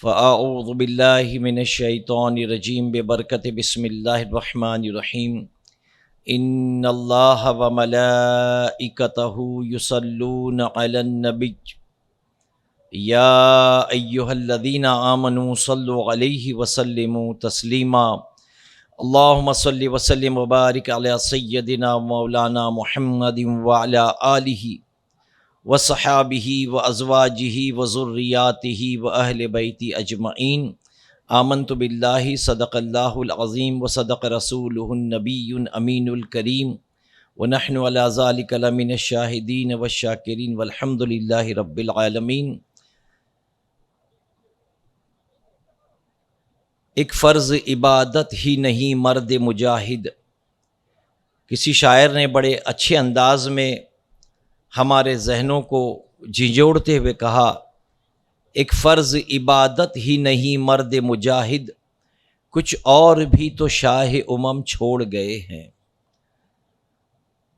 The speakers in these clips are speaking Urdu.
فاعوذ باللہ من الشیطان الرجیم ببرکت بسم اللہ الرحمن الرحیم ان اللہ وملائکتہ یصلون علی النبی یا ایہا الذین آمنوا صلوا علیہ وسلموا تسلیما اللہم صل وسلم وبارک علی سیدنا مولانا محمد وعلی آلہ وصحابہ وازواجہ وذریاتہ واہل بیتہ اجمعین آمنت باللہ صدق اللہ العظیم وصدق رسولہ النبی امین الکریم ونحن علی ذلک لمن الشاہدین والشاکرین والحمد للہ رب العالمین۔ ایک فرض عبادت ہی نہیں مرد مجاہد، کسی شاعر نے بڑے اچھے انداز میں ہمارے ذہنوں کو جھنجھوڑتے ہوئے کہا، ایک فرض عبادت ہی نہیں مرد مجاہد، کچھ اور بھی تو شاہ امم چھوڑ گئے ہیں۔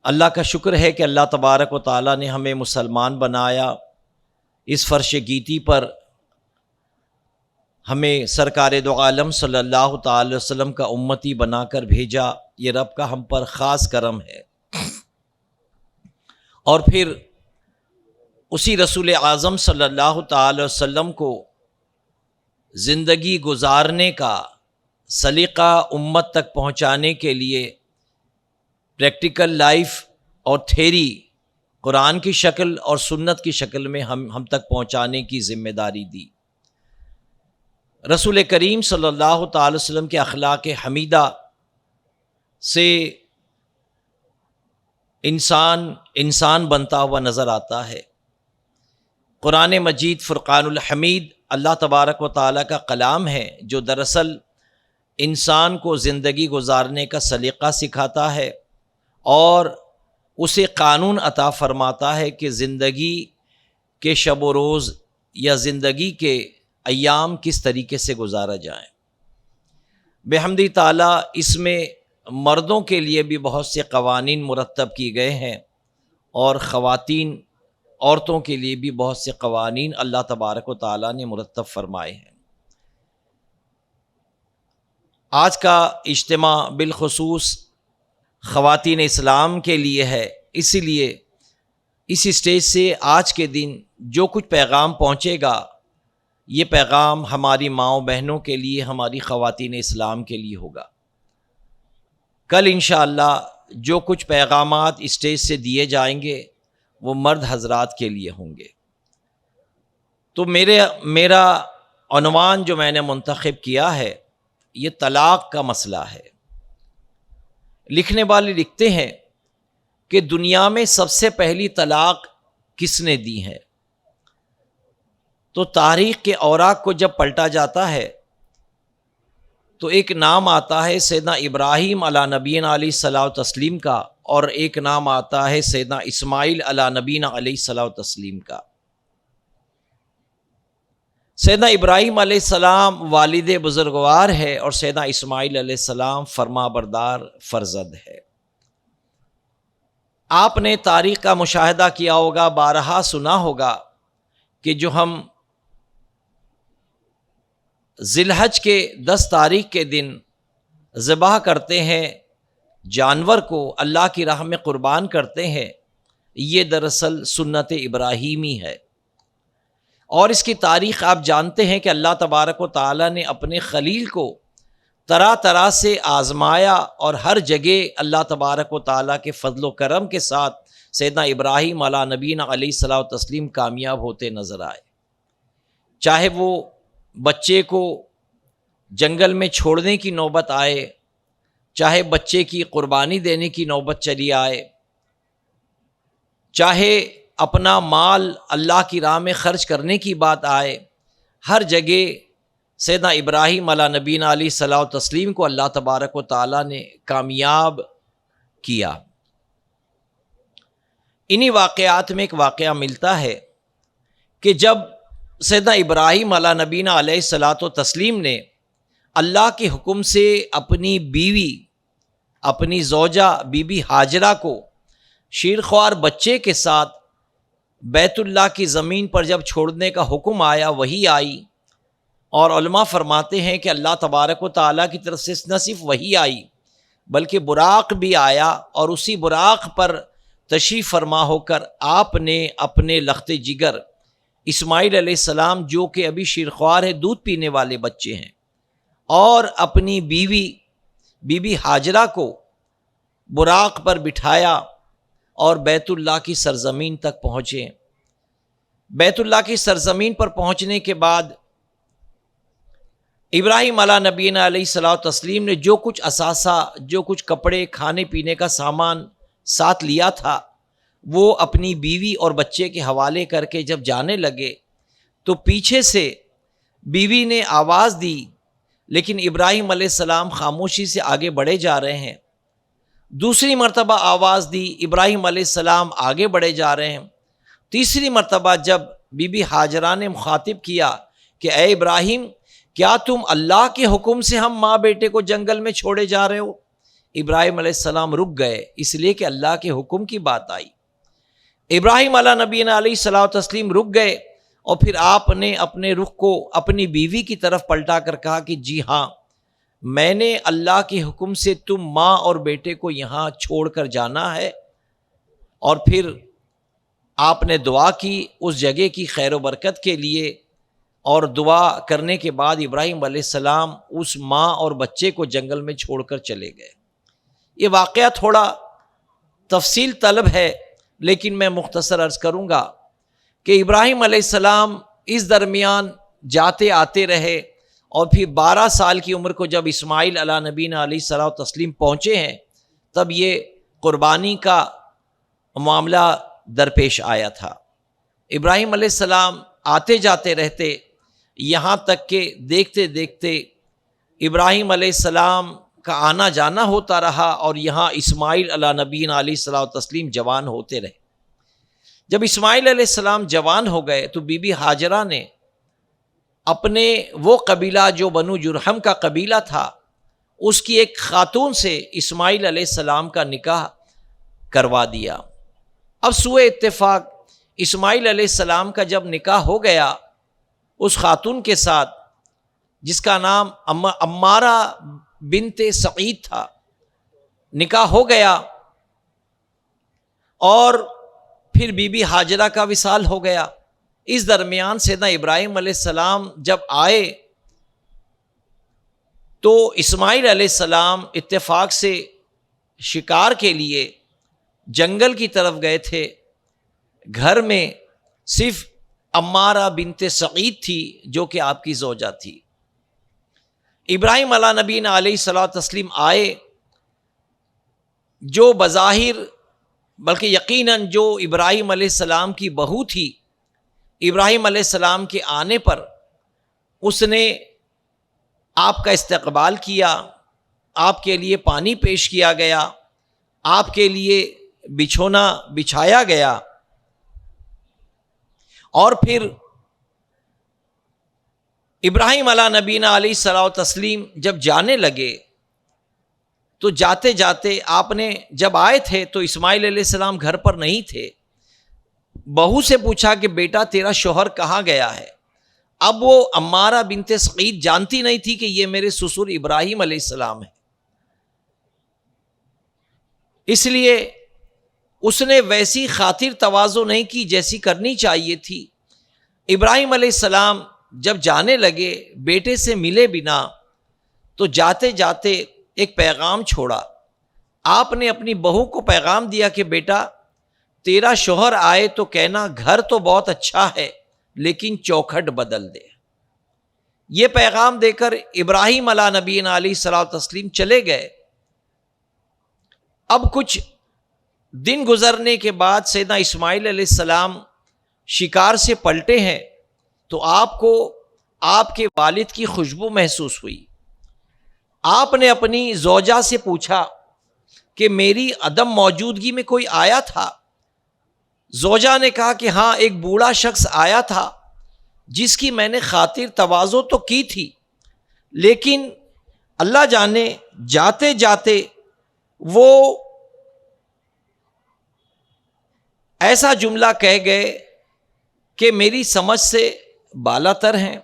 اللہ کا شکر ہے کہ اللہ تبارک و تعالیٰ نے ہمیں مسلمان بنایا، اس فرش گیتی پر ہمیں سرکار دو عالم صلی اللہ تعالی وسلم کا امتی بنا کر بھیجا، یہ رب کا ہم پر خاص کرم ہے۔ اور پھر اسی رسول اعظم صلی اللہ تعالی وسلم کو زندگی گزارنے کا سلیقہ امت تک پہنچانے کے لیے پریکٹیکل لائف اور تھیری قرآن کی شکل اور سنت کی شکل میں ہم تک پہنچانے کی ذمہ داری دی۔ رسول کریم صلی اللہ تعالی وسلم کے اخلاق حمیدہ سے انسان بنتا ہوا نظر آتا ہے۔ قرآن مجید فرقان الحمید اللہ تبارک و تعالیٰ کا کلام ہے، جو دراصل انسان کو زندگی گزارنے کا سلیقہ سکھاتا ہے اور اسے قانون عطا فرماتا ہے کہ زندگی کے شب و روز یا زندگی کے ایام کس طریقے سے گزارا جائیں۔ بحمد تعالیٰ اس میں مردوں کے لیے بھی بہت سے قوانین مرتب کیے گئے ہیں اور عورتوں کے لیے بھی بہت سے قوانین اللہ تبارک و تعالیٰ نے مرتب فرمائے ہیں۔ آج کا اجتماع بالخصوص خواتین اسلام کے لیے ہے، اسی لیے اس اسٹیج سے آج کے دن جو کچھ پیغام پہنچے گا، یہ پیغام ہماری ماؤں بہنوں کے لیے، ہماری خواتین اسلام کے لیے ہوگا۔ کل انشاءاللہ جو کچھ پیغامات اسٹیج سے دیے جائیں گے وہ مرد حضرات کے لیے ہوں گے۔ تو میرا عنوان جو میں نے منتخب کیا ہے، یہ طلاق کا مسئلہ ہے۔ لکھنے والے لکھتے ہیں کہ دنیا میں سب سے پہلی طلاق کس نے دی ہے؟ تو تاریخ کے اوراق کو جب پلٹا جاتا ہے تو ایک نام آتا ہے سیدنا ابراہیم علی نبینا علیہ الصلوۃ والتسلیم کا، اور ایک نام آتا ہے سیدنا اسماعیل علی نبینا علیہ الصلوۃ والتسلیم کا۔ سیدنا ابراہیم علیہ السلام والد بزرگوار ہے اور سیدنا اسماعیل علیہ السلام فرما بردار فرزند ہے۔ آپ نے تاریخ کا مشاہدہ کیا ہوگا، بارہا سنا ہوگا کہ جو ہم ذی الحج کے 10 تاریخ کے دن ذبح کرتے ہیں، جانور کو اللہ کی راہ میں قربان کرتے ہیں، یہ دراصل سنت ابراہیمی ہے۔ اور اس کی تاریخ آپ جانتے ہیں کہ اللہ تبارک و تعالیٰ نے اپنے خلیل کو طرح طرح سے آزمایا اور ہر جگہ اللہ تبارک و تعالیٰ کے فضل و کرم کے ساتھ سیدنا ابراہیم علی نبینا علیہ الصلوۃ والتسلیم کامیاب ہوتے نظر آئے۔ چاہے وہ بچے کو جنگل میں چھوڑنے کی نوبت آئے، چاہے بچے کی قربانی دینے کی نوبت چلی آئے، چاہے اپنا مال اللہ کی راہ میں خرچ کرنے کی بات آئے، ہر جگہ سیدنا ابراہیم علی نبینا علیہ الصلوۃ والتسلیم کو اللہ تبارک و تعالیٰ نے کامیاب کیا۔ انہی واقعات میں ایک واقعہ ملتا ہے کہ جب سیدنا ابراہیم علی نبینا علیہ الصلوۃ والتسلیم نے اللہ کے حکم سے اپنی بیوی، اپنی زوجہ بی بی ہاجرہ کو شیرخوار بچے کے ساتھ بیت اللہ کی زمین پر جب چھوڑنے کا حکم آیا، وہی آئی اور علماء فرماتے ہیں کہ اللہ تبارک و تعالیٰ کی طرف سے نہ صرف وحی آئی بلکہ براق بھی آیا، اور اسی براق پر تشریف فرما ہو کر آپ نے اپنے لخت جگر اسماعیل علیہ السلام، جو کہ ابھی شیرخوار ہے، دودھ پینے والے بچے ہیں، اور اپنی بی بی ہاجرہ کو براق پر بٹھایا اور بیت اللہ کی سرزمین تک پہنچے۔ بیت اللہ کی سرزمین پر پہنچنے کے بعد ابراہیم علیہ نبینا علیہ الصلوۃ والتسلیم نے جو کچھ اثاثہ، جو کچھ کپڑے، کھانے پینے کا سامان ساتھ لیا تھا، وہ اپنی بیوی اور بچے کے حوالے کر کے جب جانے لگے تو پیچھے سے بیوی نے آواز دی، لیکن ابراہیم علیہ السلام خاموشی سے آگے بڑھے جا رہے ہیں۔ دوسری مرتبہ آواز دی، ابراہیم علیہ السلام آگے بڑھے جا رہے ہیں۔ تیسری مرتبہ جب بی بی ہاجرہ نے مخاطب کیا کہ اے ابراہیم، کیا تم اللہ کے حکم سے ہم ماں بیٹے کو جنگل میں چھوڑے جا رہے ہو؟ ابراہیم علیہ السلام رک گئے، اس لیے کہ اللہ کے حکم کی بات آئی۔ ابراہیم علیہ نبینا علیہ الصلوۃ والتسلیم رک گئے، اور پھر آپ نے اپنے رخ کو اپنی بیوی کی طرف پلٹا کر کہا کہ جی ہاں، میں نے اللہ کے حکم سے تم ماں اور بیٹے کو یہاں چھوڑ کر جانا ہے۔ اور پھر آپ نے دعا کی اس جگہ کی خیر و برکت کے لیے، اور دعا کرنے کے بعد ابراہیم علیہ السلام اس ماں اور بچے کو جنگل میں چھوڑ کر چلے گئے۔ یہ واقعہ تھوڑا تفصیل طلب ہے، لیکن میں مختصر عرض کروں گا کہ ابراہیم علیہ السلام اس درمیان جاتے آتے رہے، اور پھر 12 سال کی عمر کو جب اسماعیل علیہ نبینا علیہ الصلوۃ والتسلیم پہنچے ہیں، تب یہ قربانی کا معاملہ درپیش آیا تھا۔ ابراہیم علیہ السلام آتے جاتے رہتے، یہاں تک کہ دیکھتے دیکھتے ابراہیم علیہ السلام کا آنا جانا ہوتا رہا، اور یہاں اسماعیل علیہ نبینا علیہ الصلوۃ والتسلیم جوان ہوتے رہے۔ جب اسماعیل علیہ السلام جوان ہو گئے تو بی بی ہاجرہ نے اپنے وہ قبیلہ جو بنو جرہم کا قبیلہ تھا، اس کی ایک خاتون سے اسماعیل علیہ السلام کا نکاح کروا دیا۔ اب سوء اتفاق اسماعیل علیہ السلام کا جب نکاح ہو گیا اس خاتون کے ساتھ، جس کا نام عمارہ بنت سعید تھا، نکاح ہو گیا، اور پھر بی بی ہاجرہ کا وصال ہو گیا۔ اس درمیان سیدنا ابراہیم علیہ السلام جب آئے تو اسماعیل علیہ السلام اتفاق سے شکار کے لیے جنگل کی طرف گئے تھے۔ گھر میں صرف عمارہ بنت سعید تھی جو کہ آپ کی زوجہ تھی۔ ابراہیم علیہ نبینا علیہ الصلوۃ والتسلیم آئے، جو بظاہر بلکہ یقیناً جو ابراہیم علیہ السلام کی بہو تھی، ابراہیم علیہ السلام کے آنے پر اس نے آپ کا استقبال کیا، آپ کے لیے پانی پیش کیا گیا، آپ کے لیے بچھونا بچھایا گیا، اور پھر ابراہیم علیہ نبینا علیہ الصلوۃ والتسلیم جب جانے لگے تو جاتے جاتے آپ نے جب آئے تھے تو اسماعیل علیہ السلام گھر پر نہیں تھے۔ بہو سے پوچھا کہ بیٹا تیرا شوہر کہاں گیا ہے؟ اب وہ عمارہ بنت سعید جانتی نہیں تھی کہ یہ میرے سسر ابراہیم علیہ السلام ہے، اس لیے اس نے ویسی خاطر تواضع نہیں کی جیسی کرنی چاہیے تھی۔ ابراہیم علیہ السلام جب جانے لگے بیٹے سے ملے بنا، تو جاتے جاتے ایک پیغام چھوڑا۔ آپ نے اپنی بہو کو پیغام دیا کہ بیٹا تیرا شوہر آئے تو کہنا گھر تو بہت اچھا ہے لیکن چوکھٹ بدل دے۔ یہ پیغام دے کر ابراہیم علیہ نبینا علیہ الصلوۃ والتسلیم چلے گئے۔ اب کچھ دن گزرنے کے بعد سیدنا اسماعیل علیہ السلام شکار سے پلٹے ہیں تو آپ کو آپ کے والد کی خوشبو محسوس ہوئی۔ آپ نے اپنی زوجہ سے پوچھا کہ میری عدم موجودگی میں کوئی آیا تھا؟ زوجہ نے کہا کہ ہاں، ایک بوڑھا شخص آیا تھا جس کی میں نے خاطر تواضع تو کی تھی، لیکن اللہ جانے جاتے جاتے وہ ایسا جملہ کہہ گئے کہ میری سمجھ سے بالا تر ہیں۔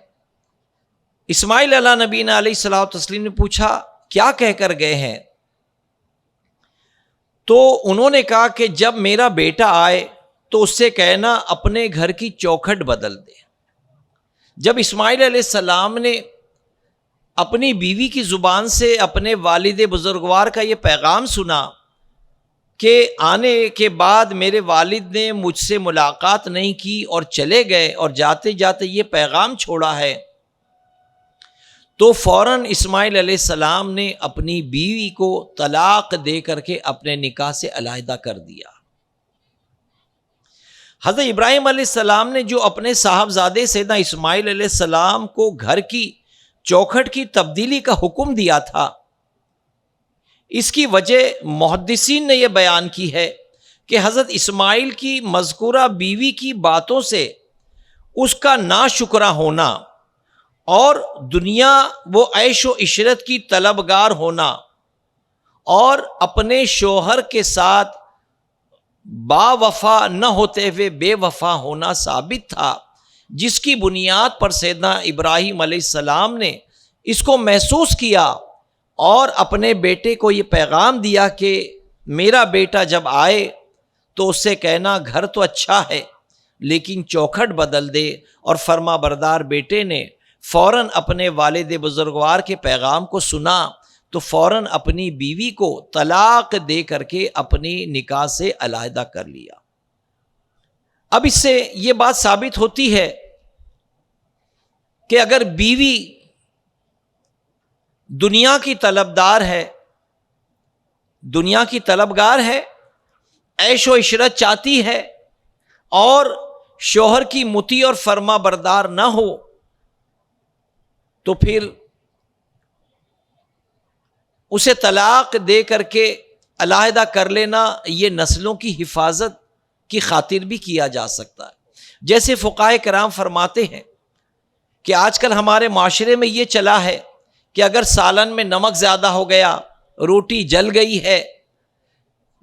اسماعیل علیہ نبینا علیہ الصلوۃ والتسلیم نے پوچھا کیا کہہ کر گئے ہیں؟ تو انہوں نے کہا کہ جب میرا بیٹا آئے تو اس سے کہنا اپنے گھر کی چوکھٹ بدل دے۔ جب اسماعیل علیہ السلام نے اپنی بیوی کی زبان سے اپنے والد بزرگوار کا یہ پیغام سنا کہ آنے کے بعد میرے والد نے مجھ سے ملاقات نہیں کی اور چلے گئے اور جاتے جاتے یہ پیغام چھوڑا ہے، تو فوراً اسماعیل علیہ السلام نے اپنی بیوی کو طلاق دے کر کے اپنے نکاح سے علیحدہ کر دیا۔ حضرت ابراہیم علیہ السلام نے جو اپنے صاحبزادے سیدنا اسماعیل علیہ السلام کو گھر کی چوکھٹ کی تبدیلی کا حکم دیا تھا، اس کی وجہ محدثین نے یہ بیان کی ہے کہ حضرت اسماعیل کی مذکورہ بیوی کی باتوں سے اس کا ناشکرا ہونا اور دنیا وہ عیش و عشرت کی طلبگار ہونا اور اپنے شوہر کے ساتھ با وفا نہ ہوتے ہوئے بے وفا ہونا ثابت تھا، جس کی بنیاد پر سیدنا ابراہیم علیہ السلام نے اس کو محسوس کیا اور اپنے بیٹے کو یہ پیغام دیا کہ میرا بیٹا جب آئے تو اس سے کہنا گھر تو اچھا ہے لیکن چوکھٹ بدل دے، اور فرما بردار بیٹے نے فوراً اپنے والد بزرگوار کے پیغام کو سنا تو فوراً اپنی بیوی کو طلاق دے کر کے اپنی نکاح سے علیحدہ کر لیا۔ اب اس سے یہ بات ثابت ہوتی ہے کہ اگر بیوی دنیا کی طلبدار ہے، دنیا کی طلبگار ہے، عیش و عشرت چاہتی ہے اور شوہر کی مطیع اور فرما بردار نہ ہو، تو پھر اسے طلاق دے کر کے علیحدہ کر لینا یہ نسلوں کی حفاظت کی خاطر بھی کیا جا سکتا ہے۔ جیسے فقہاء کرام فرماتے ہیں کہ آج کل ہمارے معاشرے میں یہ چلا ہے کہ اگر سالن میں نمک زیادہ ہو گیا، روٹی جل گئی ہے،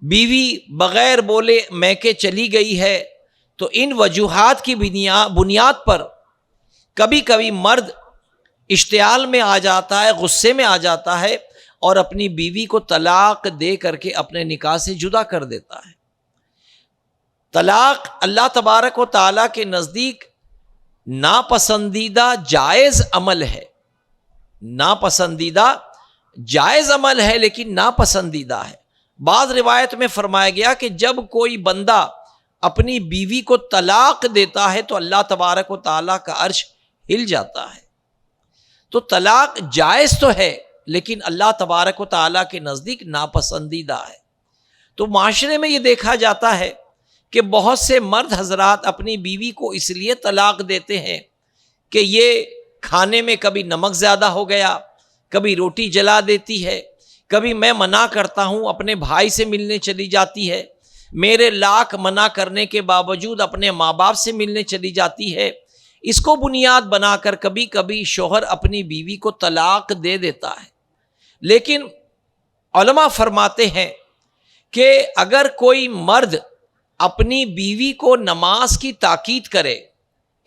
بیوی بغیر بولے میکے چلی گئی ہے، تو ان وجوہات کی بنیاد پر کبھی کبھی مرد اشتعال میں آ جاتا ہے، غصے میں آ جاتا ہے اور اپنی بیوی کو طلاق دے کر کے اپنے نکاح سے جدا کر دیتا ہے۔ طلاق اللہ تبارک و تعالیٰ کے نزدیک ناپسندیدہ جائز عمل ہے، ناپسندیدہ جائز عمل ہے لیکن ناپسندیدہ ہے۔ بعض روایت میں فرمایا گیا کہ جب کوئی بندہ اپنی بیوی کو طلاق دیتا ہے تو اللہ تبارک و تعالیٰ کا عرش ہل جاتا ہے۔ تو طلاق جائز تو ہے لیکن اللہ تبارک و تعالیٰ کے نزدیک ناپسندیدہ ہے۔ تو معاشرے میں یہ دیکھا جاتا ہے کہ بہت سے مرد حضرات اپنی بیوی کو اس لیے طلاق دیتے ہیں کہ یہ کھانے میں کبھی نمک زیادہ ہو گیا، کبھی روٹی جلا دیتی ہے، کبھی میں منع کرتا ہوں اپنے بھائی سے ملنے چلی جاتی ہے، میرے لاکھ منع کرنے کے باوجود اپنے ماں باپ سے ملنے چلی جاتی ہے۔ اس کو بنیاد بنا کر کبھی کبھی شوہر اپنی بیوی کو طلاق دے دیتا ہے۔ لیکن علماء فرماتے ہیں کہ اگر کوئی مرد اپنی بیوی کو نماز کی تاکید کرے،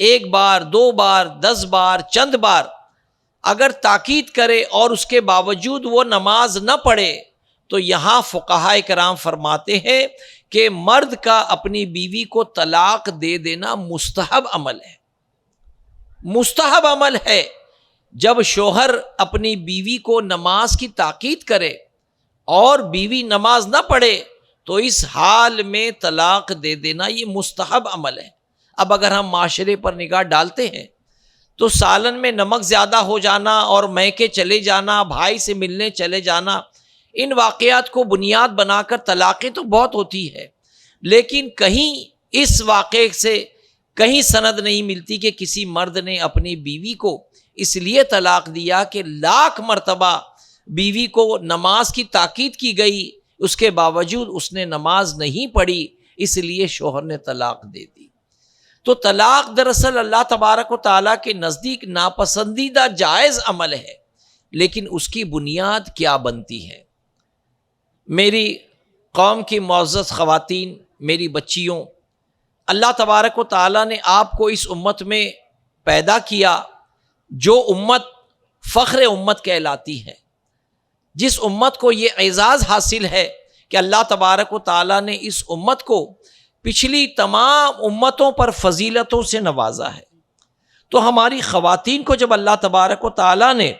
ایک بار، دو بار، 10 بار، چند بار اگر تاکید کرے اور اس کے باوجود وہ نماز نہ پڑھے، تو یہاں فقہاء کرام فرماتے ہیں کہ مرد کا اپنی بیوی کو طلاق دے دینا مستحب عمل ہے، مستحب عمل ہے۔ جب شوہر اپنی بیوی کو نماز کی تاکید کرے اور بیوی نماز نہ پڑھے تو اس حال میں طلاق دے دینا یہ مستحب عمل ہے۔ اب اگر ہم معاشرے پر نگاہ ڈالتے ہیں تو سالن میں نمک زیادہ ہو جانا اور میکے چلے جانا، بھائی سے ملنے چلے جانا، ان واقعات کو بنیاد بنا کر طلاقیں تو بہت ہوتی ہے، لیکن کہیں اس واقعے سے کہیں سند نہیں ملتی کہ کسی مرد نے اپنی بیوی کو اس لیے طلاق دیا کہ لاکھ مرتبہ بیوی کو نماز کی تاکید کی گئی، اس کے باوجود اس نے نماز نہیں پڑھی، اس لیے شوہر نے طلاق دے دی۔ تو طلاق دراصل اللہ تبارک و تعالیٰ کے نزدیک ناپسندیدہ جائز عمل ہے، لیکن اس کی بنیاد کیا بنتی ہے؟ میری قوم کی معزز خواتین، میری بچیوں، اللہ تبارک و تعالیٰ نے آپ کو اس امت میں پیدا کیا جو امت فخر امت کہلاتی ہے، جس امت کو یہ اعزاز حاصل ہے کہ اللہ تبارک و تعالیٰ نے اس امت کو پچھلی تمام امتوں پر فضیلتوں سے نوازا ہے۔ تو ہماری خواتین کو جب اللہ تبارک و تعالیٰ نے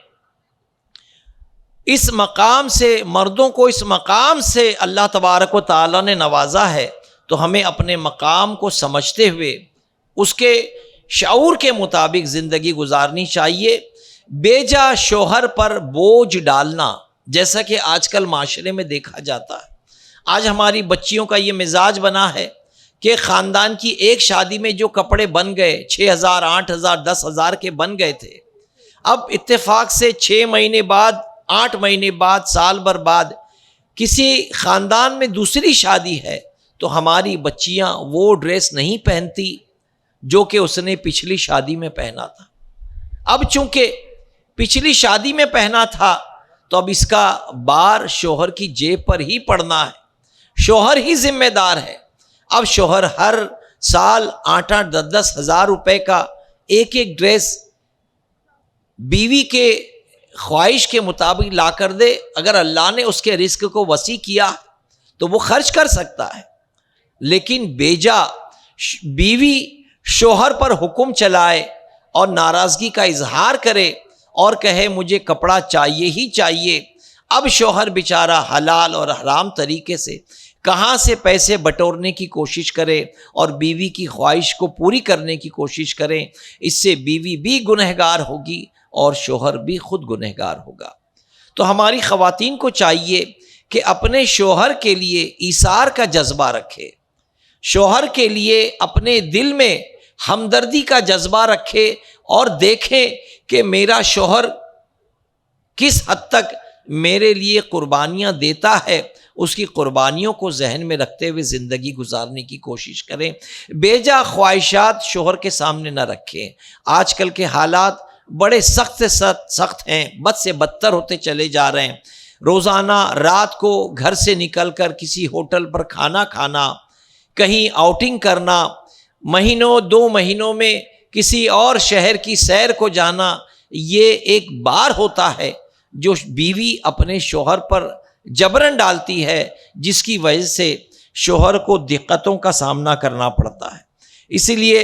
اس مقام سے، مردوں کو اس مقام سے اللہ تبارک و تعالیٰ نے نوازا ہے، تو ہمیں اپنے مقام کو سمجھتے ہوئے اس کے شعور کے مطابق زندگی گزارنی چاہیے۔ بے جا شوہر پر بوجھ ڈالنا، جیسا کہ آج کل معاشرے میں دیکھا جاتا ہے، آج ہماری بچیوں کا یہ مزاج بنا ہے کہ خاندان کی ایک شادی میں جو کپڑے بن گئے 6,000 8,000 10,000 کے بن گئے تھے، اب اتفاق سے 6 مہینے بعد 8 مہینے بعد سال بھر بعد کسی خاندان میں دوسری شادی ہے تو ہماری بچیاں وہ ڈریس نہیں پہنتی جو کہ اس نے پچھلی شادی میں پہنا تھا۔ اب چونکہ پچھلی شادی میں پہنا تھا تو اب اس کا بار شوہر کی جیب پر ہی پڑنا ہے، شوہر ہی ذمہ دار ہے۔ اب شوہر ہر سال 8-8 10-10 ہزار روپے کا ایک ڈریس بیوی کے خواہش کے مطابق لا کر دے، اگر اللہ نے اس کے رزق کو وسیع کیا تو وہ خرچ کر سکتا ہے، لیکن بیجا بیوی شوہر پر حکم چلائے اور ناراضگی کا اظہار کرے اور کہے مجھے کپڑا چاہیے ہی چاہیے، اب شوہر بیچارہ حلال اور حرام طریقے سے کہاں سے پیسے بٹورنے کی کوشش کرے اور بیوی کی خواہش کو پوری کرنے کی کوشش کرے، اس سے بیوی بھی گنہگار ہوگی اور شوہر بھی خود گنہگار ہوگا۔ تو ہماری خواتین کو چاہیے کہ اپنے شوہر کے لیے ایثار کا جذبہ رکھے، شوہر کے لیے اپنے دل میں ہمدردی کا جذبہ رکھے اور دیکھیں کہ میرا شوہر کس حد تک میرے لیے قربانیاں دیتا ہے، اس کی قربانیوں کو ذہن میں رکھتے ہوئے زندگی گزارنے کی کوشش کریں، بیجا خواہشات شوہر کے سامنے نہ رکھیں۔ آج کل کے حالات بڑے سخت ہیں، بد سے بدتر ہوتے چلے جا رہے ہیں۔ روزانہ رات کو گھر سے نکل کر کسی ہوٹل پر کھانا کھانا، کہیں آؤٹنگ کرنا، مہینوں 2 مہینوں میں کسی اور شہر کی سیر کو جانا، یہ ایک بار ہوتا ہے جو بیوی اپنے شوہر پر جبرن ڈالتی ہے، جس کی وجہ سے شوہر کو دقتوں کا سامنا کرنا پڑتا ہے۔ اسی لیے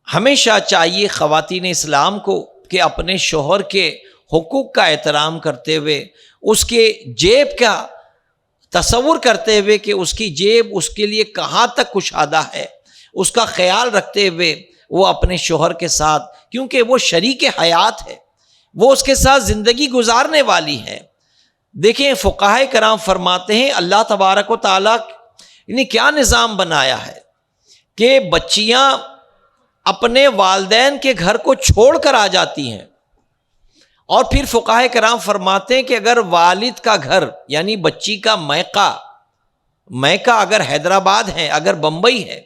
ہمیشہ چاہیے خواتین اسلام کو کہ اپنے شوہر کے حقوق کا احترام کرتے ہوئے، اس کے جیب کا تصور کرتے ہوئے کہ اس کی جیب اس کے لیے کہاں تک کشادہ ہے، اس کا خیال رکھتے ہوئے وہ اپنے شوہر کے ساتھ، کیونکہ وہ شریک حیات ہے، وہ اس کے ساتھ زندگی گزارنے والی ہے۔ دیکھیں فقہائے کرام فرماتے ہیں اللہ تبارک و تعالیٰ نے کیا نظام بنایا ہے کہ بچیاں اپنے والدین کے گھر کو چھوڑ کر آ جاتی ہیں، اور پھر فقہائے کرام فرماتے ہیں کہ اگر والد کا گھر یعنی بچی کا میکہ اگر حیدرآباد ہے، اگر بمبئی ہے،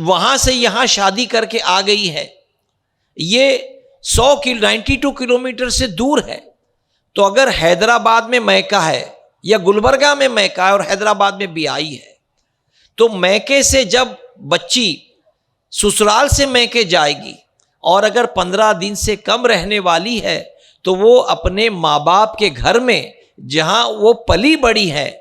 وہاں سے یہاں شادی کر کے آ گئی ہے، یہ 92 کلومیٹر سے دور ہے، تو اگر حیدرآباد میں میکہ ہے یا گلبرگہ میں میکہ ہے اور حیدرآباد میں بیائی ہے، تو میکے سے جب بچی سسرال سے میکے جائے گی اور اگر 15 دن سے کم رہنے والی ہے تو وہ اپنے ماں باپ کے گھر میں، جہاں وہ پلی بڑی ہے،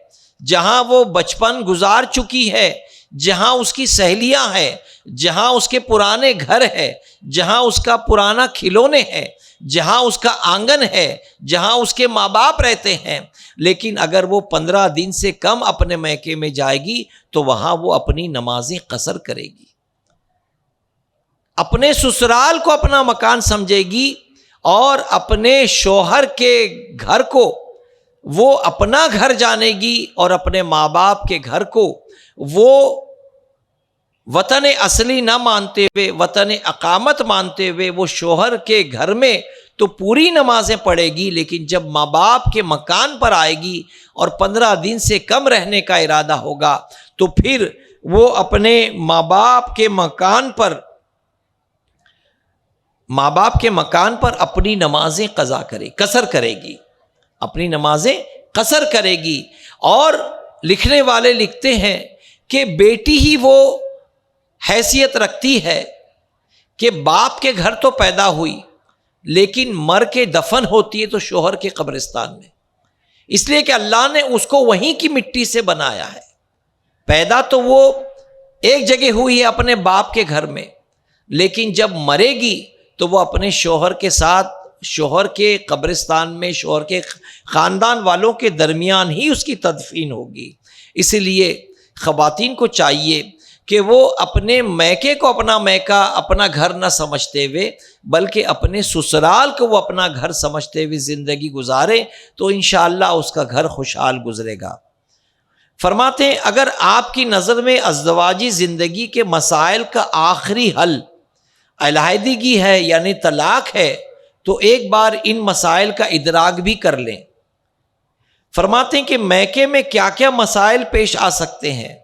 جہاں وہ بچپن گزار چکی ہے، جہاں اس کی سہیلیاں ہیں، جہاں اس کے پرانے گھر ہے، جہاں اس کا پرانا کھلونے ہے، جہاں اس کا آنگن ہے، جہاں اس کے ماں باپ رہتے ہیں، لیکن اگر وہ 15 دن سے کم اپنے میکے میں جائے گی تو وہاں وہ اپنی نمازیں قصر کرے گی، اپنے سسرال کو اپنا مکان سمجھے گی اور اپنے شوہر کے گھر کو وہ اپنا گھر جانے گی، اور اپنے ماں باپ کے گھر کو وہ وطن اصلی نہ مانتے ہوئے، وطن اقامت مانتے ہوئے وہ شوہر کے گھر میں تو پوری نمازیں پڑھے گی، لیکن جب ماں باپ کے مکان پر آئے گی اور 15 دن سے کم رہنے کا ارادہ ہوگا تو پھر وہ اپنے ماں باپ کے مکان پر اپنی نمازیں قصر کرے گی، اپنی نمازیں قصر کرے گی۔ اور لکھنے والے لکھتے ہیں کہ بیٹی ہی وہ حیثیت رکھتی ہے کہ باپ کے گھر تو پیدا ہوئی لیکن مر کے دفن ہوتی ہے تو شوہر کے قبرستان میں، اس لیے کہ اللہ نے اس کو وہیں کی مٹی سے بنایا ہے۔ پیدا تو وہ ایک جگہ ہوئی ہے اپنے باپ کے گھر میں، لیکن جب مرے گی تو وہ اپنے شوہر کے ساتھ، شوہر کے قبرستان میں، شوہر کے خاندان والوں کے درمیان ہی اس کی تدفین ہوگی۔ اسی لیے خواتین کو چاہیے کہ وہ اپنے میکے کو اپنا میکا، اپنا گھر نہ سمجھتے ہوئے بلکہ اپنے سسرال کو وہ اپنا گھر سمجھتے ہوئے زندگی گزارے تو انشاءاللہ اس کا گھر خوشحال گزرے گا۔ فرماتے ہیں اگر آپ کی نظر میں ازدواجی زندگی کے مسائل کا آخری حل علیحدگی ہے یعنی طلاق ہے تو ایک بار ان مسائل کا ادراک بھی کر لیں۔ فرماتے ہیں کہ میکے میں کیا کیا مسائل پیش آ سکتے ہیں۔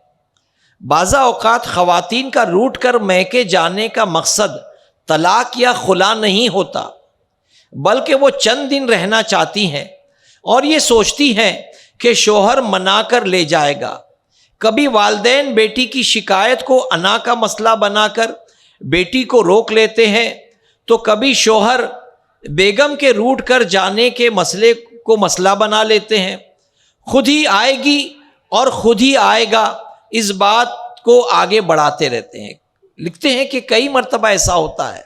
بعض اوقات خواتین کا روٹ کر میکے جانے کا مقصد طلاق یا خلا نہیں ہوتا، بلکہ وہ چند دن رہنا چاہتی ہیں اور یہ سوچتی ہیں کہ شوہر منا کر لے جائے گا۔ کبھی والدین بیٹی کی شکایت کو انا کا مسئلہ بنا کر بیٹی کو روک لیتے ہیں تو کبھی شوہر بیگم کے روٹ کر جانے کے مسئلے کو مسئلہ بنا لیتے ہیں۔ خود ہی آئے گی اور خود ہی آئے گا، اس بات کو آگے بڑھاتے رہتے ہیں۔ لکھتے ہیں کہ کئی مرتبہ ایسا ہوتا ہے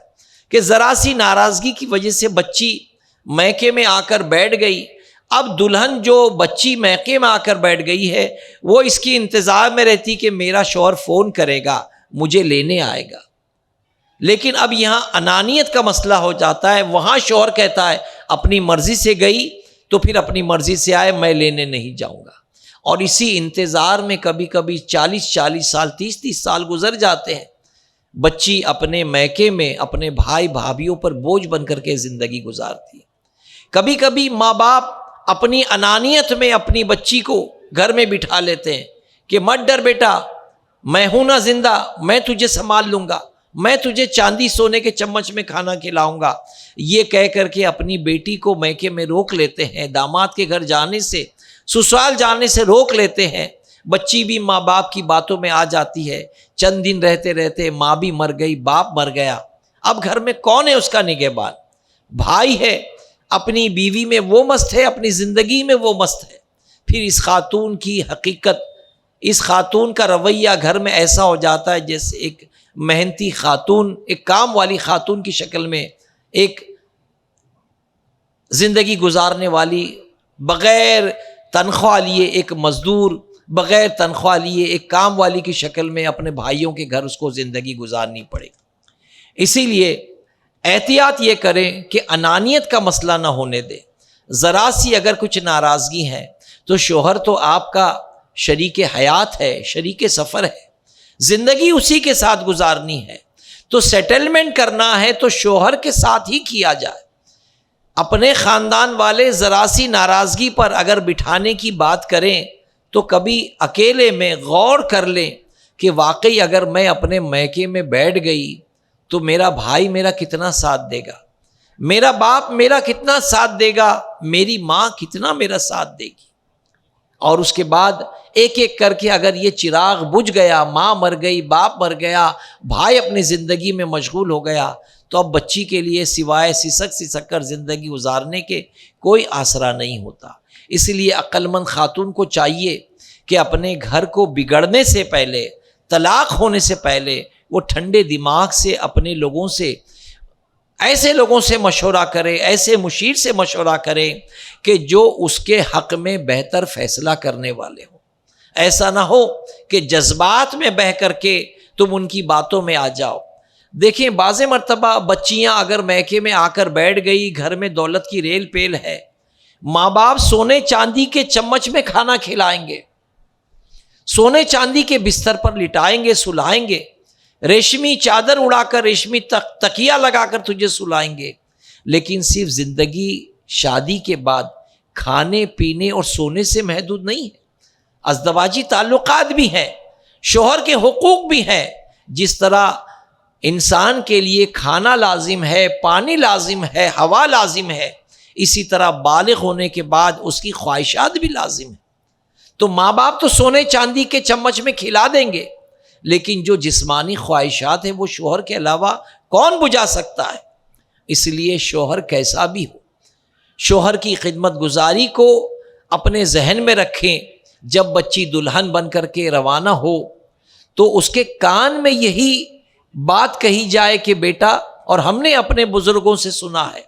کہ ذرا سی ناراضگی کی وجہ سے بچی میکے میں آ کر بیٹھ گئی، اب دلہن جو بچی میکے میں آ کر بیٹھ گئی ہے وہ اس کی انتظار میں رہتی کہ میرا شوہر فون کرے گا، مجھے لینے آئے گا، لیکن اب یہاں انانیت کا مسئلہ ہو جاتا ہے۔ وہاں شوہر کہتا ہے اپنی مرضی سے گئی تو پھر اپنی مرضی سے آئے، میں لینے نہیں جاؤں گا، اور اسی انتظار میں کبھی کبھی 40 سال 30 سال گزر جاتے ہیں۔ بچی اپنے میکے میں اپنے بھائی بھابھیوں پر بوجھ بن کر کے زندگی گزارتی ہے۔ کبھی کبھی ماں باپ اپنی انانیت میں اپنی بچی کو گھر میں بٹھا لیتے ہیں کہ مت ڈر بیٹا، میں ہوں نا زندہ، میں تجھے سنبھال لوں گا، میں تجھے چاندی سونے کے چمچ میں کھانا کھلاؤں گا، یہ کہہ کر کے اپنی بیٹی کو میکے میں روک لیتے ہیں، داماد کے گھر جانے سے، سسرال جانے سے روک لیتے ہیں۔ بچی بھی ماں باپ کی باتوں میں آ جاتی ہے، چند دن رہتے رہتے ماں بھی مر گئی، باپ مر گیا، اب گھر میں کون ہے اس کا نگہبان؟ بھائی ہے، اپنی بیوی میں وہ مست ہے، اپنی زندگی میں وہ مست ہے۔ پھر اس خاتون کی حقیقت، اس خاتون کا رویہ گھر میں ایسا ہو جاتا ہے جیسے ایک محنتی خاتون، ایک کام والی خاتون کی شکل میں ایک زندگی گزارنے والی، بغیر تنخواہ لیے ایک مزدور، بغیر تنخواہ لیے ایک کام والی کی شکل میں اپنے بھائیوں کے گھر اس کو زندگی گزارنی پڑے۔ اسی لیے احتیاط یہ کریں کہ انانیت کا مسئلہ نہ ہونے دیں۔ ذرا سی اگر کچھ ناراضگی ہے تو شوہر تو آپ کا شریک حیات ہے، شریک سفر ہے، زندگی اسی کے ساتھ گزارنی ہے، تو سیٹلمنٹ کرنا ہے تو شوہر کے ساتھ ہی کیا جائے۔ اپنے خاندان والے ذرا سی ناراضگی پر اگر بٹھانے کی بات کریں تو کبھی اکیلے میں غور کر لیں کہ واقعی اگر میں اپنے میکے میں بیٹھ گئی تو میرا بھائی میرا کتنا ساتھ دے گا، میرا باپ میرا کتنا ساتھ دے گا، میری ماں کتنا میرا ساتھ دے گی۔ اور اس کے بعد ایک ایک کر کے اگر یہ چراغ بجھ گیا، ماں مر گئی، باپ مر گیا، بھائی اپنی زندگی میں مشغول ہو گیا، تو اب بچی کے لیے سوائے سسک کر زندگی گزارنے کے کوئی آسرا نہیں ہوتا۔ اس لیے عقل مند خاتون کو چاہیے کہ اپنے گھر کو بگڑنے سے پہلے، طلاق ہونے سے پہلے، وہ ٹھنڈے دماغ سے اپنے لوگوں سے، ایسے لوگوں سے مشورہ کرے، ایسے مشیر سے مشورہ کرے کہ جو اس کے حق میں بہتر فیصلہ کرنے والے ہوں۔ ایسا نہ ہو کہ جذبات میں بہہ کر کے تم ان کی باتوں میں آ جاؤ۔ دیکھیں بعض مرتبہ بچیاں اگر میکے میں آ کر بیٹھ گئی، گھر میں دولت کی ریل پیل ہے، ماں باپ سونے چاندی کے چمچ میں کھانا کھلائیں گے، سونے چاندی کے بستر پر لٹائیں گے، سلائیں گے، ریشمی چادر اڑا کر، ریشمی تکیہ لگا کر تجھے سلائیں گے، لیکن صرف زندگی شادی کے بعد کھانے پینے اور سونے سے محدود نہیں ہے۔ ازدواجی تعلقات بھی ہیں، شوہر کے حقوق بھی ہیں۔ جس طرح انسان کے لیے کھانا لازم ہے، پانی لازم ہے، ہوا لازم ہے، اسی طرح بالغ ہونے کے بعد اس کی خواہشات بھی لازم ہیں۔ تو ماں باپ تو سونے چاندی کے چمچ میں کھلا دیں گے، لیکن جو جسمانی خواہشات ہیں وہ شوہر کے علاوہ کون بجھا سکتا ہے؟ اس لیے شوہر کیسا بھی ہو، شوہر کی خدمت گزاری کو اپنے ذہن میں رکھیں۔ جب بچی دلہن بن کر کے روانہ ہو تو اس کے کان میں یہی بات کہی جائے کہ بیٹا، اور ہم نے اپنے بزرگوں سے سنا ہے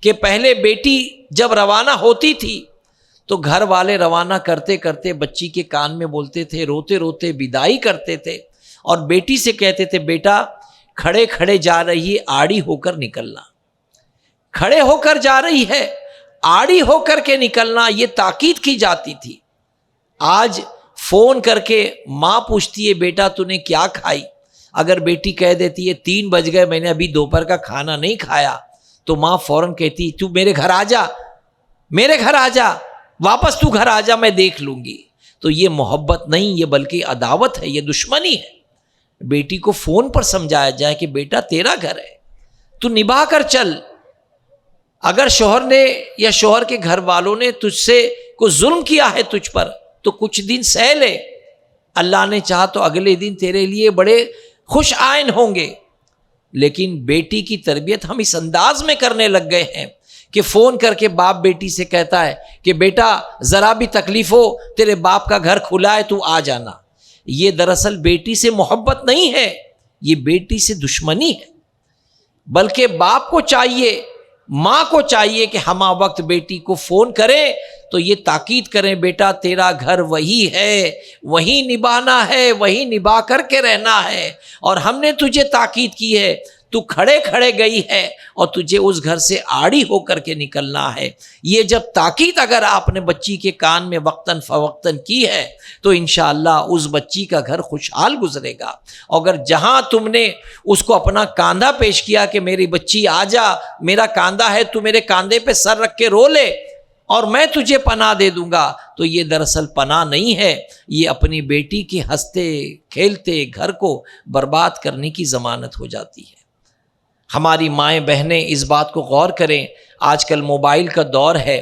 کہ پہلے بیٹی جب روانہ ہوتی تھی تو گھر والے روانہ کرتے کرتے بچی کے کان میں بولتے تھے، روتے روتے بدائی کرتے تھے، اور بیٹی سے کہتے تھے بیٹا کھڑے کھڑے جا رہی ہے، آڑی ہو کر نکلنا، کھڑے ہو کر جا رہی ہے، آڑی ہو کر کے نکلنا، یہ تاکید کی جاتی تھی۔ آج فون کر کے ماں پوچھتی ہے بیٹا تو نے کیا کھائی؟ اگر بیٹی کہہ دیتی ہے 3 بج گئے میں نے ابھی دوپہر کا کھانا نہیں کھایا، تو ماں فوراً کہتی تو میرے گھر آ جا، میرے گھر آ جا، واپس تو گھر آ جا، میں دیکھ لوں گی۔ تو یہ محبت نہیں، یہ بلکہ عداوت ہے، یہ دشمنی ہے۔ بیٹی کو فون پر سمجھایا جائے کہ بیٹا تیرا گھر ہے، تو نبھا کر چل۔ اگر شوہر نے یا شوہر کے گھر والوں نے تجھ سے کوئی ظلم کیا ہے تجھ پر تو کچھ دن سہ لے، اللہ نے چاہا تو اگلے دن تیرے لیے بڑے خوش آئین ہوں گے۔ لیکن بیٹی کی تربیت ہم اس انداز میں کرنے لگ گئے ہیں کہ فون کر کے باپ بیٹی سے کہتا ہے کہ بیٹا ذرا بھی تکلیف ہو تیرے باپ کا گھر کھلا ہے تو آ جانا۔ یہ دراصل بیٹی سے محبت نہیں ہے، یہ بیٹی سے دشمنی ہے۔ بلکہ باپ کو چاہیے، ماں کو چاہیے کہ ہمہ وقت بیٹی کو فون کریں تو یہ تاکید کریں بیٹا تیرا گھر وہی ہے، وہی نبھانا ہے، وہی نبھا کر کے رہنا ہے، اور ہم نے تجھے تاکید کی ہے، تو کھڑے کھڑے گئی ہے اور تجھے اس گھر سے آڑی ہو کر کے نکلنا ہے۔ یہ جب تاکید اگر آپ نے بچی کے کان میں وقتاً فوقتاً کی ہے تو انشاءاللہ اس بچی کا گھر خوشحال گزرے گا۔ اگر جہاں تم نے اس کو اپنا کاندھا پیش کیا کہ میری بچی آ جا، میرا کاندھا ہے، تو میرے کاندھے پہ سر رکھ کے رو لے اور میں تجھے پناہ دے دوں گا، تو یہ دراصل پناہ نہیں ہے، یہ اپنی بیٹی کے ہنستے کھیلتے گھر کو برباد کرنے کی ضمانت ہو جاتی ہے۔ ہماری مائیں بہنیں اس بات کو غور کریں، آج کل موبائل کا دور ہے،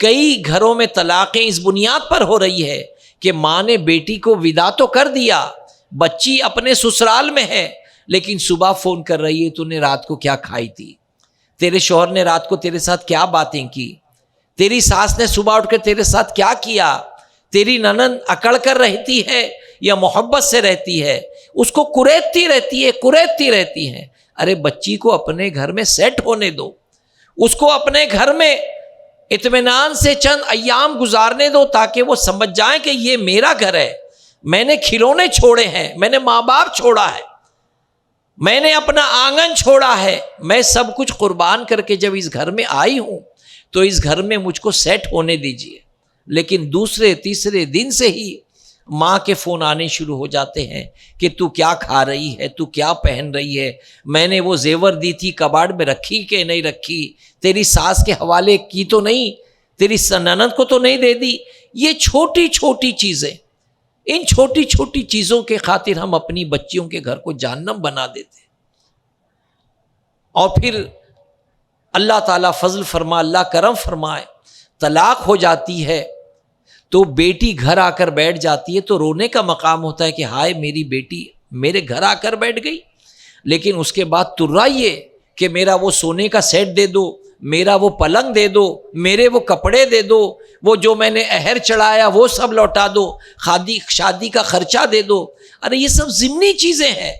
کئی گھروں میں طلاقیں اس بنیاد پر ہو رہی ہے کہ ماں نے بیٹی کو ودا تو کر دیا، بچی اپنے سسرال میں ہے، لیکن صبح فون کر رہی ہے تو نے رات کو کیا کھائی تھی، تیرے شوہر نے رات کو تیرے ساتھ کیا باتیں کی، تیری ساس نے صبح اٹھ کر تیرے ساتھ کیا کیا، تیری ننند اکڑ کر رہتی ہے یا محبت سے رہتی ہے، اس کو کریدتی رہتی ہے۔ ارے بچی کو اپنے گھر میں سیٹ ہونے دو، اس کو اپنے گھر میں اطمینان سے چند ایام گزارنے دو تاکہ وہ سمجھ جائیں کہ یہ میرا گھر ہے، میں نے کھلونے چھوڑے ہیں، میں نے ماں باپ چھوڑا ہے، میں نے اپنا آنگن چھوڑا ہے، میں سب کچھ قربان کر کے جب اس گھر میں آئی ہوں تو اس گھر میں مجھ کو سیٹ ہونے دیجیے۔ لیکن دوسرے تیسرے دن سے ہی ماں کے فون آنے شروع ہو جاتے ہیں کہ تو کیا کھا رہی ہے، تو کیا پہن رہی ہے، میں نے وہ زیور دی تھی کباڑ میں رکھی کہ نہیں رکھی، تیری ساس کے حوالے کی تو نہیں، تیری ننند کو تو نہیں دے دی۔ یہ چھوٹی چھوٹی چیزیں، ان چھوٹی چھوٹی چیزوں کے خاطر ہم اپنی بچیوں کے گھر کو جہنم بنا دیتے، اور پھر اللہ تعالیٰ فضل فرما، اللہ کرم فرمائے، طلاق ہو جاتی ہے تو بیٹی گھر آ کر بیٹھ جاتی ہے تو رونے کا مقام ہوتا ہے کہ ہائے میری بیٹی میرے گھر آ کر بیٹھ گئی، لیکن اس کے بعد ترائیے کہ میرا وہ سونے کا سیٹ دے دو، میرا وہ پلنگ دے دو، میرے وہ کپڑے دے دو، وہ جو میں نے اہر چڑھایا وہ سب لوٹا دو، شادی کا خرچہ دے دو۔ ارے یہ سب ضمنی چیزیں ہیں،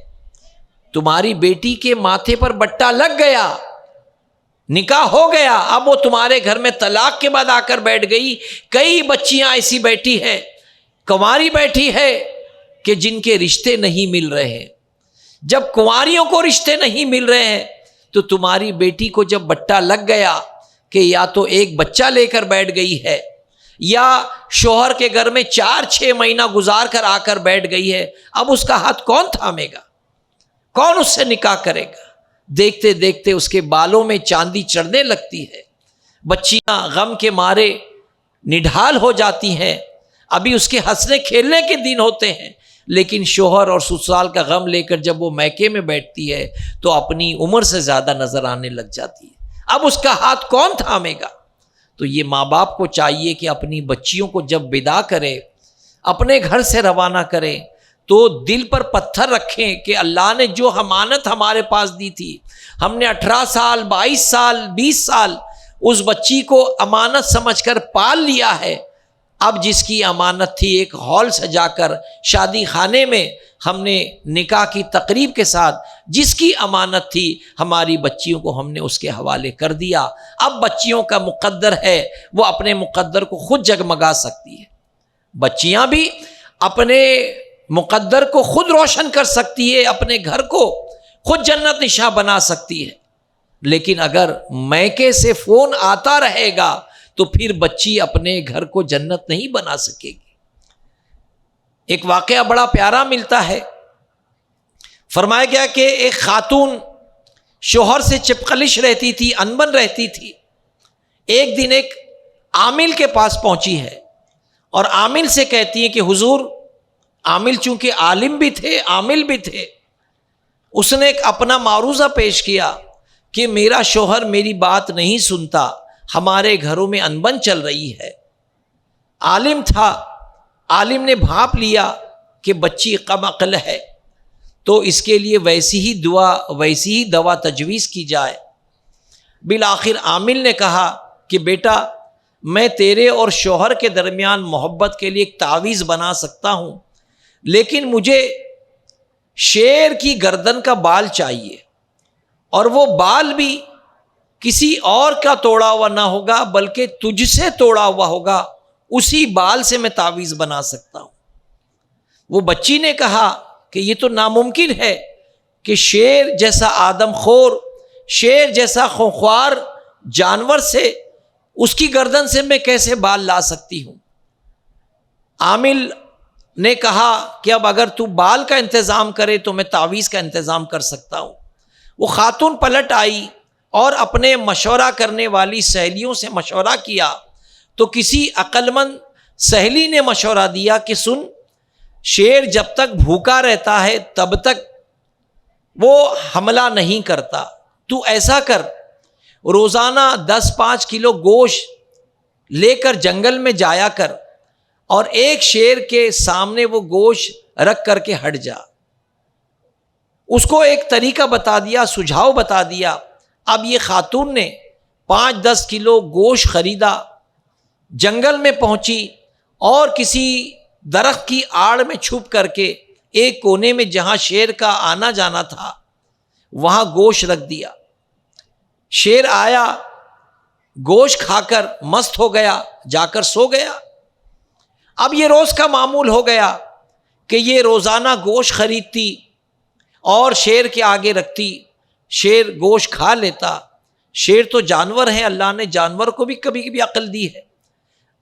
تمہاری بیٹی کے ماتھے پر بٹا لگ گیا، نکاح ہو گیا، اب وہ تمہارے گھر میں طلاق کے بعد آ کر بیٹھ گئی۔ کئی بچیاں ایسی بیٹھی ہے، کنواری بیٹھی ہے کہ جن کے رشتے نہیں مل رہے ہیں۔ جب کنواریوں کو رشتے نہیں مل رہے ہیں تو تمہاری بیٹی کو جب بٹا لگ گیا کہ یا تو ایک بچہ لے کر بیٹھ گئی ہے یا شوہر کے گھر میں 4-6 مہینہ گزار کر آ کر بیٹھ گئی ہے، اب اس کا ہاتھ کون تھامے گا، کون اس سے نکاح کرے گا؟ دیکھتے دیکھتے اس کے بالوں میں چاندی چڑھنے لگتی ہے، بچیاں غم کے مارے نڈھال ہو جاتی ہیں، ابھی اس کے ہنسنے کھیلنے کے دن ہوتے ہیں، لیکن شوہر اور سسرال کا غم لے کر جب وہ میکے میں بیٹھتی ہے تو اپنی عمر سے زیادہ نظر آنے لگ جاتی ہے، اب اس کا ہاتھ کون تھامے گا؟ تو یہ ماں باپ کو چاہیے کہ اپنی بچیوں کو جب ودا کرے، اپنے گھر سے روانہ کرے تو دل پر پتھر رکھیں کہ اللہ نے جو امانت ہمارے پاس دی تھی، ہم نے 18 سال 22 سال 20 سال اس بچی کو امانت سمجھ کر پال لیا ہے، اب جس کی امانت تھی ایک ہال سجا کر شادی خانے میں ہم نے نکاح کی تقریب کے ساتھ جس کی امانت تھی ہماری بچیوں کو ہم نے اس کے حوالے کر دیا، اب بچیوں کا مقدر ہے وہ اپنے مقدر کو خود جگمگا سکتی ہے، بچیاں بھی اپنے مقدر کو خود روشن کر سکتی ہے، اپنے گھر کو خود جنت نشاں بنا سکتی ہے، لیکن اگر میکے سے فون آتا رہے گا تو پھر بچی اپنے گھر کو جنت نہیں بنا سکے گی۔ ایک واقعہ بڑا پیارا ملتا ہے، فرمایا گیا کہ ایک خاتون شوہر سے چپقلش رہتی تھی، انبن رہتی تھی، ایک دن ایک عامل کے پاس پہنچی ہے اور عامل سے کہتی ہے کہ حضور، عامل چونکہ عالم بھی تھے عامل بھی تھے، اس نے ایک اپنا معروضہ پیش کیا کہ میرا شوہر میری بات نہیں سنتا، ہمارے گھروں میں انبن چل رہی ہے۔ عالم تھا، عالم نے بھانپ لیا کہ بچی کم عقل ہے تو اس کے لیے ویسی ہی دوا تجویز کی جائے۔ بالآخر عامل نے کہا کہ بیٹا، میں تیرے اور شوہر کے درمیان محبت کے لیے ایک تعویذ بنا سکتا ہوں، لیکن مجھے شیر کی گردن کا بال چاہیے، اور وہ بال بھی کسی اور کا توڑا ہوا نہ ہوگا بلکہ تجھ سے توڑا ہوا ہوگا، اسی بال سے میں تعویذ بنا سکتا ہوں۔ وہ بچی نے کہا کہ یہ تو ناممکن ہے کہ شیر جیسا آدم خور، شیر جیسا خونخوار جانور سے اس کی گردن سے میں کیسے بال لا سکتی ہوں؟ عامل نے کہا کہ اب اگر تو بال کا انتظام کرے تو میں تعویذ کا انتظام کر سکتا ہوں۔ وہ خاتون پلٹ آئی اور اپنے مشورہ کرنے والی سہیلیوں سے مشورہ کیا تو کسی عقل مند سہیلی نے مشورہ دیا کہ سن، شیر جب تک بھوکا رہتا ہے تب تک وہ حملہ نہیں کرتا، تو ایسا کر، روزانہ 10-5 کلو گوشت لے کر جنگل میں جایا کر اور ایک شیر کے سامنے وہ گوشت رکھ کر کے ہٹ جا۔ اس کو ایک طریقہ بتا دیا، سجھاؤ بتا دیا۔ اب یہ خاتون نے 5-10 کلو گوشت خریدا، جنگل میں پہنچی اور کسی درخت کی آڑ میں چھپ کر کے ایک کونے میں جہاں شیر کا آنا جانا تھا وہاں گوشت رکھ دیا۔ شیر آیا، گوشت کھا کر مست ہو گیا، جا کر سو گیا۔ اب یہ روز کا معمول ہو گیا کہ یہ روزانہ گوشت خریدتی اور شیر کے آگے رکھتی، شیر گوشت کھا لیتا۔ شیر تو جانور ہے، اللہ نے جانور کو بھی کبھی کبھی عقل دی ہے۔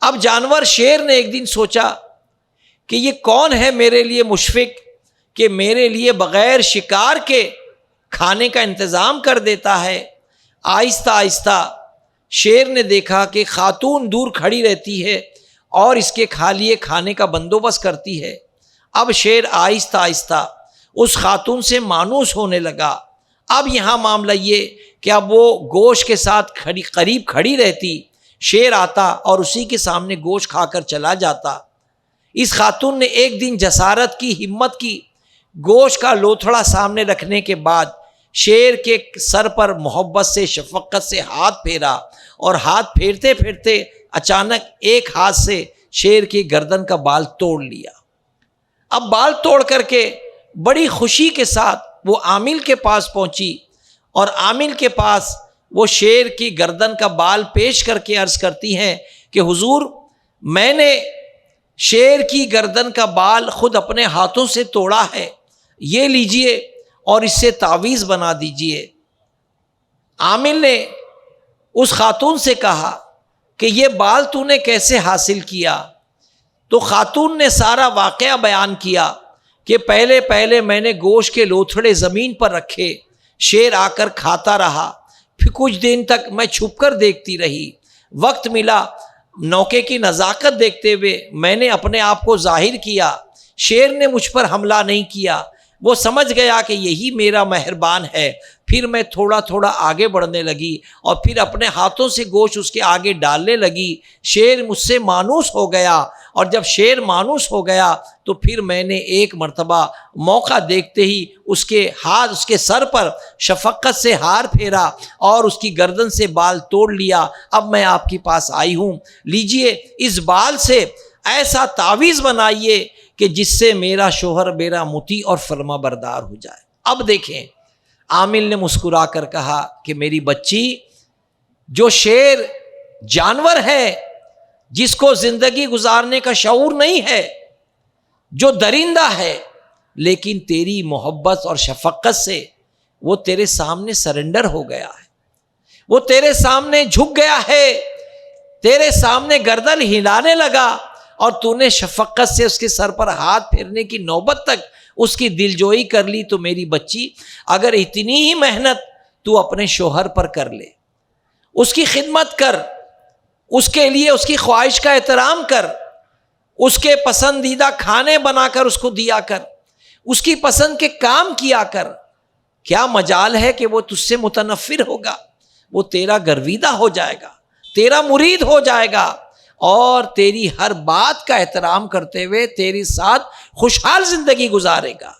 اب جانور شیر نے ایک دن سوچا کہ یہ کون ہے میرے لیے مشفق کہ میرے لیے بغیر شکار کے کھانے کا انتظام کر دیتا ہے۔ آہستہ آہستہ شیر نے دیکھا کہ خاتون دور کھڑی رہتی ہے اور اس کے لیے کھانے کا بندوبست کرتی ہے۔ اب شیر آہستہ آہستہ اس خاتون سے مانوس ہونے لگا۔ اب یہاں معاملہ یہ کہ اب وہ گوشت کے ساتھ قریب کھڑی رہتی، شیر آتا اور اسی کے سامنے گوشت کھا کر چلا جاتا۔ اس خاتون نے ایک دن جسارت کی، ہمت کی، گوشت کا لوتھڑا سامنے رکھنے کے بعد شیر کے سر پر محبت سے، شفقت سے ہاتھ پھیرا، اور ہاتھ پھیرتے پھیرتے اچانک ایک ہاتھ سے شیر کی گردن کا بال توڑ لیا۔ اب بال توڑ کر کے بڑی خوشی کے ساتھ وہ عامل کے پاس پہنچی اور عامل کے پاس وہ شیر کی گردن کا بال پیش کر کے عرض کرتی ہیں کہ حضور، میں نے شیر کی گردن کا بال خود اپنے ہاتھوں سے توڑا ہے، یہ لیجئے اور اس سے تعویذ بنا دیجئے۔ عامل نے اس خاتون سے کہا کہ یہ بال تو نے کیسے حاصل کیا؟ تو خاتون نے سارا واقعہ بیان کیا کہ پہلے میں نے گوشت کے لوتھڑے زمین پر رکھے، شیر آ کر کھاتا رہا، پھر کچھ دن تک میں چھپ کر دیکھتی رہی، وقت ملا موقع کی نزاکت دیکھتے ہوئے میں نے اپنے آپ کو ظاہر کیا، شیر نے مجھ پر حملہ نہیں کیا، وہ سمجھ گیا کہ یہی میرا مہربان ہے، پھر میں تھوڑا تھوڑا آگے بڑھنے لگی اور پھر اپنے ہاتھوں سے گوشت اس کے آگے ڈالنے لگی۔ شیر مجھ سے مانوس ہو گیا، اور جب شیر مانوس ہو گیا تو پھر میں نے ایک مرتبہ موقع دیکھتے ہی اس کے ہاتھ، اس کے سر پر شفقت سے ہار پھیرا اور اس کی گردن سے بال توڑ لیا۔ اب میں آپ کے پاس آئی ہوں، لیجئے اس بال سے ایسا تعویذ بنائیے کہ جس سے میرا شوہر میرا مطیع اور فرما بردار ہو جائے۔ اب دیکھیں، عامل نے مسکرا کر کہا کہ میری بچی، جو شیر جانور ہے جس کو زندگی گزارنے کا شعور نہیں ہے، جو درندہ ہے، لیکن تیری محبت اور شفقت سے وہ تیرے سامنے سرنڈر ہو گیا ہے، وہ تیرے سامنے جھک گیا ہے، تیرے سامنے گردن ہلانے لگا، اور تو نے شفقت سے اس کے سر پر ہاتھ پھیرنے کی نوبت تک اس کی دلجوئی کر لی۔ تو میری بچی، اگر اتنی ہی محنت تو اپنے شوہر پر کر لے، اس کی خدمت کر، اس کے لیے اس کی خواہش کا احترام کر، اس کے پسندیدہ کھانے بنا کر اس کو دیا کر، اس کی پسند کے کام کیا کر، کیا مجال ہے کہ وہ تجھ سے متنفر ہوگا؟ وہ تیرا گرویدہ ہو جائے گا، تیرا مرید ہو جائے گا، اور تیری ہر بات کا احترام کرتے ہوئے تیرے ساتھ خوشحال زندگی گزارے گا۔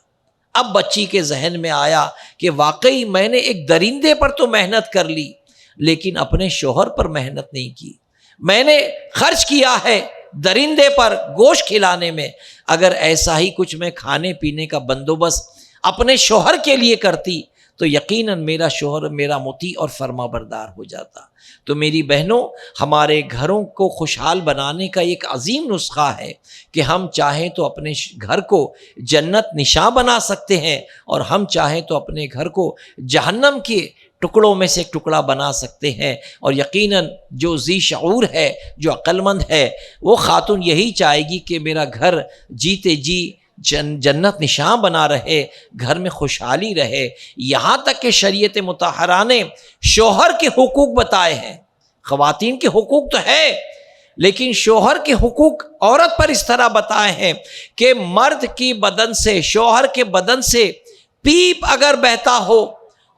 اب بچی کے ذہن میں آیا کہ واقعی میں نے ایک درندے پر تو محنت کر لی، لیکن اپنے شوہر پر محنت نہیں کی۔ میں نے خرچ کیا ہے درندے پر گوشت کھلانے میں، اگر ایسا ہی کچھ میں کھانے پینے کا بندوبست اپنے شوہر کے لیے کرتی تو یقیناً میرا شوہر میرا مطیع اور فرما بردار ہو جاتا۔ تو میری بہنوں، ہمارے گھروں کو خوشحال بنانے کا ایک عظیم نسخہ ہے کہ ہم چاہیں تو اپنے گھر کو جنت نشاں بنا سکتے ہیں، اور ہم چاہیں تو اپنے گھر کو جہنم کے ٹکڑوں میں سے ایک ٹکڑا بنا سکتے ہیں۔ اور یقیناً جو ذی شعور ہے، جو عقل مند ہے، وہ خاتون یہی چاہے گی کہ میرا گھر جیتے جی جنت نشاں بنا رہے، گھر میں خوشحالی رہے۔ یہاں تک کہ شریعت مطہرہ نے شوہر کے حقوق بتائے ہیں۔ خواتین کے حقوق تو ہے، لیکن شوہر کے حقوق عورت پر اس طرح بتائے ہیں کہ مرد کی بدن سے، شوہر کے بدن سے پیپ اگر بہتا ہو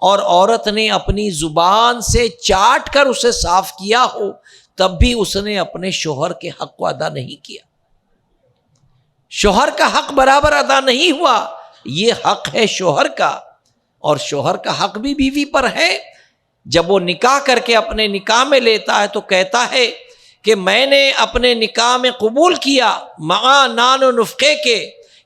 اور عورت نے اپنی زبان سے چاٹ کر اسے صاف کیا ہو، تب بھی اس نے اپنے شوہر کے حق کو ادا نہیں کیا۔ شوہر کا حق برابر ادا نہیں ہوا۔ یہ حق ہے شوہر کا، اور شوہر کا حق بھی بیوی پر ہے۔ جب وہ نکاح کر کے اپنے نکاح میں لیتا ہے تو کہتا ہے کہ میں نے اپنے نکاح میں قبول کیا مع نان و نفقے کے،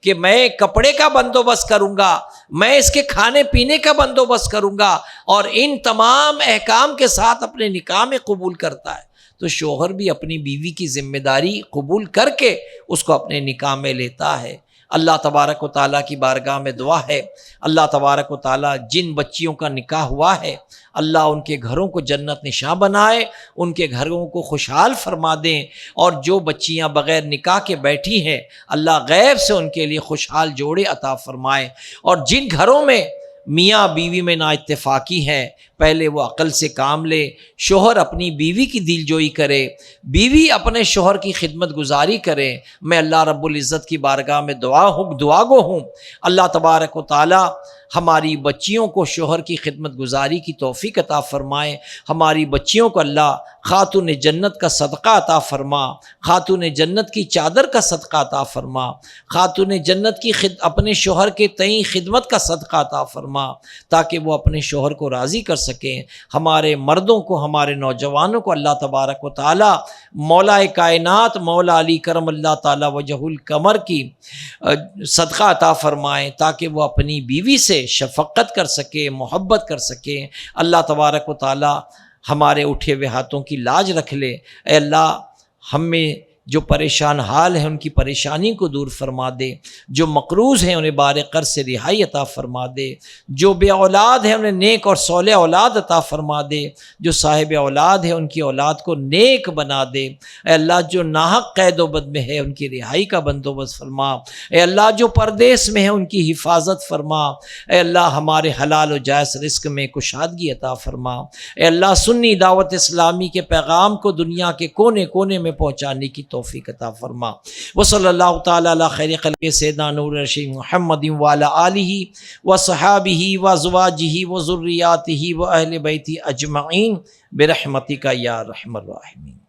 کہ میں کپڑے کا بندوبست کروں گا، میں اس کے کھانے پینے کا بندوبست کروں گا، اور ان تمام احکام کے ساتھ اپنے نکاح میں قبول کرتا ہے۔ تو شوہر بھی اپنی بیوی کی ذمہ داری قبول کر کے اس کو اپنے نکاح میں لیتا ہے۔ اللہ تبارک و تعالیٰ کی بارگاہ میں دعا ہے، اللہ تبارک و تعالیٰ جن بچیوں کا نکاح ہوا ہے، اللہ ان کے گھروں کو جنت نشاں بنائے، ان کے گھروں کو خوشحال فرما دیں، اور جو بچیاں بغیر نکاح کے بیٹھی ہیں، اللہ غیب سے ان کے لیے خوشحال جوڑے عطا فرمائے۔ اور جن گھروں میں میاں بیوی میں نا اتفاقی ہیں، پہلے وہ عقل سے کام لے، شوہر اپنی بیوی کی دلجوئی کرے، بیوی اپنے شوہر کی خدمت گزاری کرے۔ میں اللہ رب العزت کی بارگاہ میں دعا گو ہوں، اللہ تبارک و تعالی ہماری بچیوں کو شوہر کی خدمت گزاری کی توفیق عطا فرمائے، ہماری بچیوں کو اللہ خاتون جنت کا صدقہ عطا فرما، خاتون جنت کی چادر کا صدقہ عطا فرما، خاتون جنت کی اپنے شوہر کے تئیں خدمت کا صدقہ عطا فرما، تاکہ وہ اپنے شوہر کو راضی کر سکیں۔ ہمارے مردوں کو، ہمارے نوجوانوں کو اللہ تبارک و تعالی مولا کائنات مولا علی کرم اللہ تعالی وجہ القمر کی صدقہ عطا فرمائیں، تاکہ وہ اپنی بیوی سے شفقت کر سکے، محبت کر سکیں۔ اللہ تبارک و تعالی ہمارے اٹھے ہوئے ہاتھوں کی لاج رکھ لے۔ اے اللہ، ہم میں جو پریشان حال ہیں ان کی پریشانی کو دور فرما دے، جو مقروض ہیں انہیں بار قرض سے رہائی عطا فرما دے، جو بے اولاد ہیں انہیں نیک اور صالح اولاد عطا فرما دے، جو صاحب اولاد ہیں ان کی اولاد کو نیک بنا دے۔ اے اللہ، جو ناحق قید و بند میں ہے ان کی رہائی کا بندوبست فرما۔ اے اللہ، جو پردیس میں ہے ان کی حفاظت فرما۔ اے اللہ، ہمارے حلال و جائز رزق میں کشادگی عطا فرما۔ اے اللہ، سنی دعوت اسلامی کے پیغام کو دنیا کے کونے کونے میں پہنچانے کی توفیق عطا فرما۔ وصلی اللہ تعالی علی خیر خلق سیدنا نور رشید محمد وعلی آلہ وصحابہ وازواجہ وذریاتہ واہل بیتہ اجمعین برحمتک یا ارحم الراحمین۔